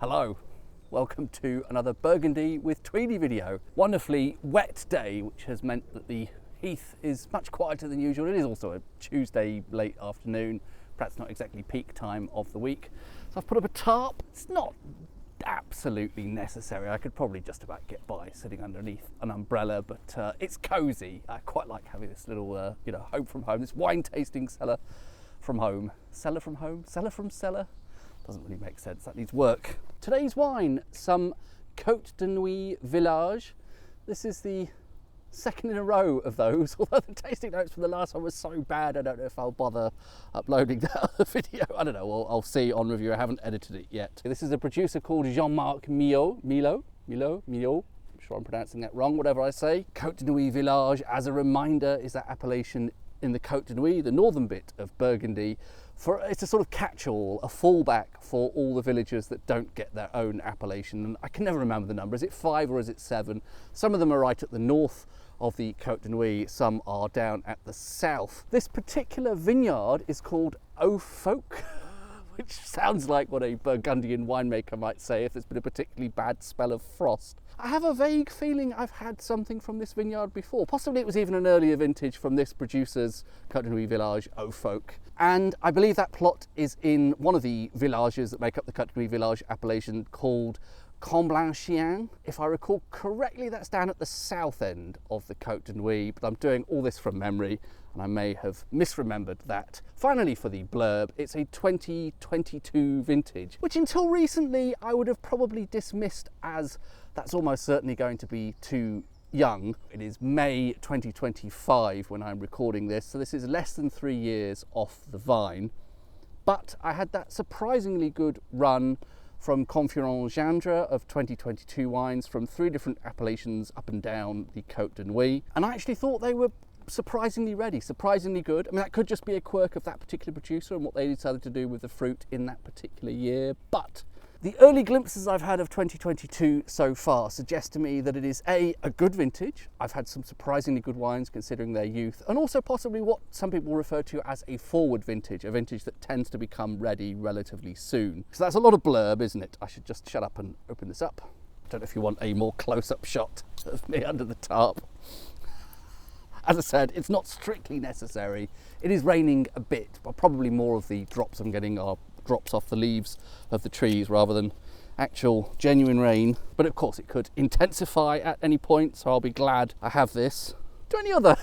Hello, welcome to another Burgundy with Tweedy video. Wonderfully wet day, which has meant that the heath is much quieter than usual. It is also a Tuesday late afternoon, perhaps not exactly peak time of the week. So I've put up a tarp. It's not absolutely necessary. I could probably just about get by sitting underneath an umbrella, but it's cozy. I quite like having this little, home from home, this wine tasting cellar from home. Cellar from home? Cellar from cellar? Doesn't really make sense, that needs work. Today's wine, some Cote de Nuits Village. This is the second in a row of those, although the tasting notes from the last one was so bad I don't know if I'll bother uploading that other video. I don't know, I'll see on review. I haven't edited it yet. This is a producer called Marc Millot. I'm sure I'm pronouncing that wrong, whatever I say. Cote de Nuits Village, as a reminder, is that appellation in the Cote de Nuits, the northern bit of Burgundy. It's a sort of catch-all, a fallback for all the villagers that don't get their own appellation. And I can never remember the number. Is it 5 or is it 7? Some of them are right at the north of the Cote de Nuits, some are down at the south. This particular vineyard is called Faulques, which sounds like what a Burgundian winemaker might say if there's been a particularly bad spell of frost. I have a vague feeling I've had something from this vineyard before. Possibly it was even an earlier vintage from this producer's Cote de Nuits Village, Faulques. And I believe that plot is in one of the villages that make up the Cote de Nuits Village appellation called Comblanchien. If I recall correctly, that's down at the south end of the Cote de Nuits, but I'm doing all this from memory and I may have misremembered that. Finally, for the blurb, it's a 2022 vintage, which until recently I would have probably dismissed as that's almost certainly going to be too young. It is May 2025 when I'm recording this, so this is less than 3 years off the vine. But I had that surprisingly good run from Confluent Gendre of 2022 wines from 3 different appellations up and down the Cote de Nuits, and I actually thought they were surprisingly ready, surprisingly good. I mean, that could just be a quirk of that particular producer and what they decided to do with the fruit in that particular year, but the early glimpses I've had of 2022 so far suggest to me that it is a good vintage. I've had some surprisingly good wines considering their youth, and also possibly what some people refer to as a forward vintage, a vintage that tends to become ready relatively soon. So that's a lot of blurb, isn't it? I should just shut up and open this up. I don't know if you want a more close-up shot of me under the tarp. As I said, it's not strictly necessary. It is raining a bit, but probably more of the drops I'm getting are drops off the leaves of the trees rather than actual genuine rain. But of course it could intensify at any point, so I'll be glad I have this. Do any other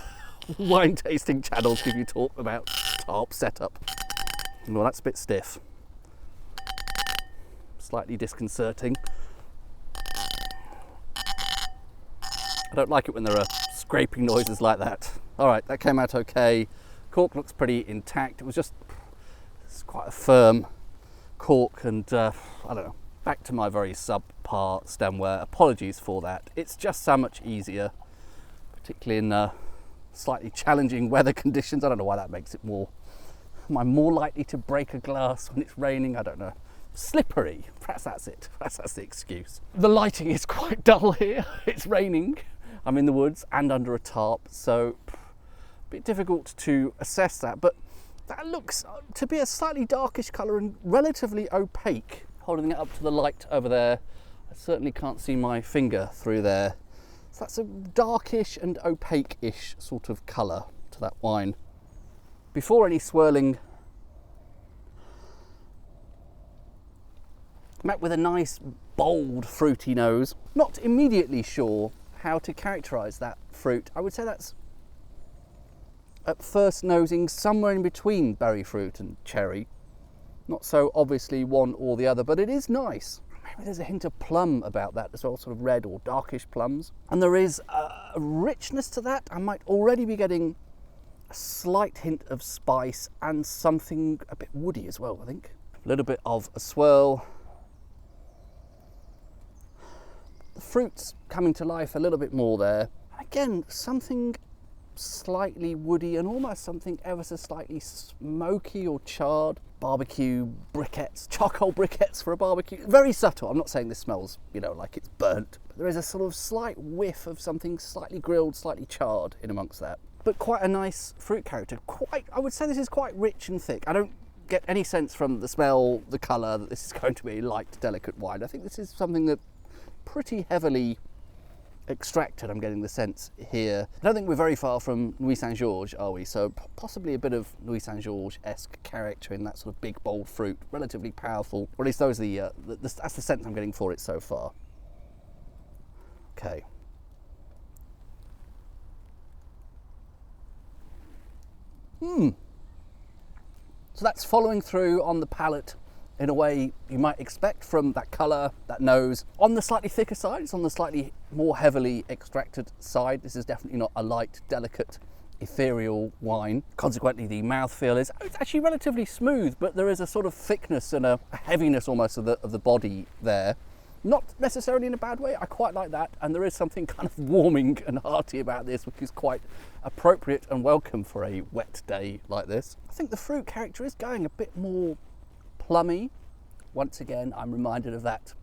wine tasting channels give you talk about tarp setup? Well, that's a bit stiff. Slightly disconcerting. I don't like it when there are scraping noises like that. All right, that came out okay. Cork looks pretty intact. It's quite a firm cork, and I don't know, back to my very subpar stemware. Apologies for that. It's just so much easier, particularly in slightly challenging weather conditions. I don't know why that makes it more. Am I more likely to break a glass when it's raining? I don't know. Slippery. Perhaps that's it. Perhaps that's the excuse. The lighting is quite dull here. It's raining. I'm in the woods and under a tarp, so a bit difficult to assess that, but that looks to be a slightly darkish colour and relatively opaque. Holding it up to the light over there, I certainly can't see my finger through there. So that's a darkish and opaque-ish sort of colour to that wine. Before any swirling, met with a nice, bold, fruity nose. Not immediately sure how to characterise that fruit. I would say that's at first nosing somewhere in between berry fruit and cherry. Not so obviously one or the other, but it is nice. Maybe there's a hint of plum about that as well, sort of red or darkish plums. And there is a richness to that. I might already be getting a slight hint of spice and something a bit woody as well, I think. A little bit of a swirl. The fruit's coming to life a little bit more there. Again, something slightly woody and almost something ever so slightly smoky or charred. Barbecue briquettes, charcoal briquettes for a barbecue. Very subtle. I'm not saying this smells, like it's burnt. But there is a sort of slight whiff of something slightly grilled, slightly charred in amongst that. But quite a nice fruit character. I would say this is quite rich and thick. I don't get any sense from the smell, the colour, that this is going to be a light, delicate wine. I think this is something that pretty heavily extracted, I'm getting the sense here. I don't think we're very far from Nuits Saint-Georges, are we? So possibly a bit of Nuits Saint-Georges-esque character in that sort of big, bold fruit, relatively powerful. Or at least those are that's the sense I'm getting for it so far. Okay. So that's following through on the palate in a way you might expect from that colour, that nose. On the slightly thicker side, it's on the slightly more heavily extracted side. This is definitely not a light, delicate, ethereal wine. Consequently, the mouthfeel is, it's actually relatively smooth, but there is a sort of thickness and a heaviness almost of the body there. Not necessarily in a bad way, I quite like that, and there is something kind of warming and hearty about this, which is quite appropriate and welcome for a wet day like this. I think the fruit character is going a bit more plummy. Once again, I'm reminded of that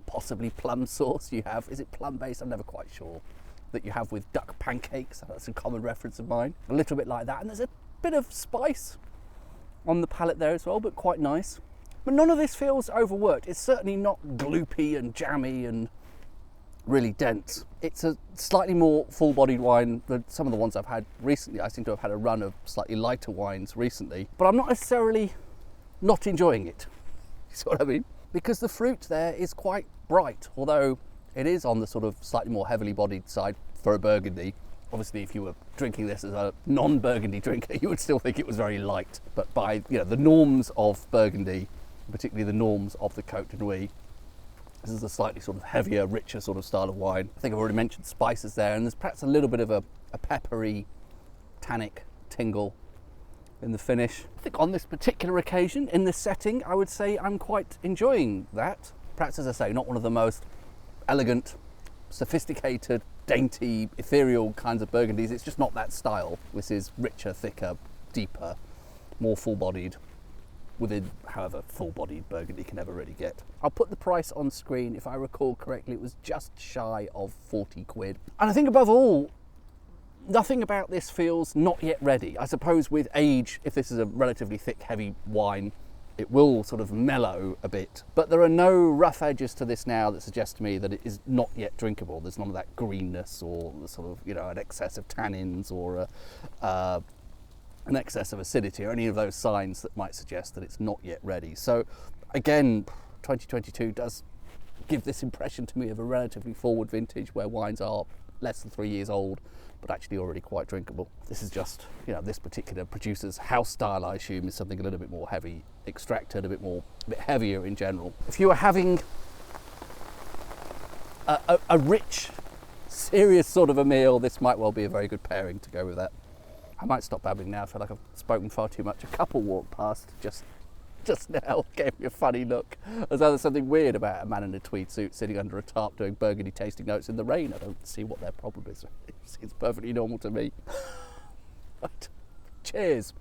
possibly plum sauce you have. Is it plum based? I'm never quite sure. That you have with duck pancakes. That's a common reference of mine. A little bit like that, and there's a bit of spice on the palate there as well, but quite nice. But none of this feels overworked. It's certainly not gloopy and jammy and really dense. It's a slightly more full-bodied wine than some of the ones I've had recently. I seem to have had a run of slightly lighter wines recently, but I'm not necessarily not enjoying it. You see what I mean? Because the fruit there is quite bright, although it is on the sort of slightly more heavily bodied side for a Burgundy. Obviously, if you were drinking this as a non-Burgundy drinker, you would still think it was very light. But by the norms of Burgundy, particularly the norms of the Cote de Nuits, this is a slightly sort of heavier, richer sort of style of wine. I think I've already mentioned spices there, and there's perhaps a little bit of a peppery, tannic tingle in the finish. I think on this particular occasion, in this setting, I would say I'm quite enjoying that. Perhaps, as I say, not one of the most elegant, sophisticated, dainty, ethereal kinds of Burgundies. It's just not that style. This is richer, thicker, deeper, more full-bodied, within however full-bodied Burgundy can ever really get. I'll put the price on screen. If I recall correctly, it was just shy of 40 quid. And I think above all, nothing about this feels not yet ready. I suppose with age, if this is a relatively thick, heavy wine, it will sort of mellow a bit. But there are no rough edges to this now that suggest to me that it is not yet drinkable. There's none of that greenness or the sort of, an excess of tannins or an excess of acidity or any of those signs that might suggest that it's not yet ready. So again, 2022 does give this impression to me of a relatively forward vintage where wines are less than 3 years old, but actually already quite drinkable. This is just, this particular producer's house style, I assume, is something a little bit more heavy extracted, a bit heavier in general. If you are having a rich, serious sort of a meal, this might well be a very good pairing to go with that. I might stop babbling now. I feel like I've spoken far too much. A couple walked past just now, gave me a funny look, as though there's something weird about a man in a tweed suit sitting under a tarp doing Burgundy tasting notes in the rain. I don't see what their problem is. It seems perfectly normal to me. But cheers.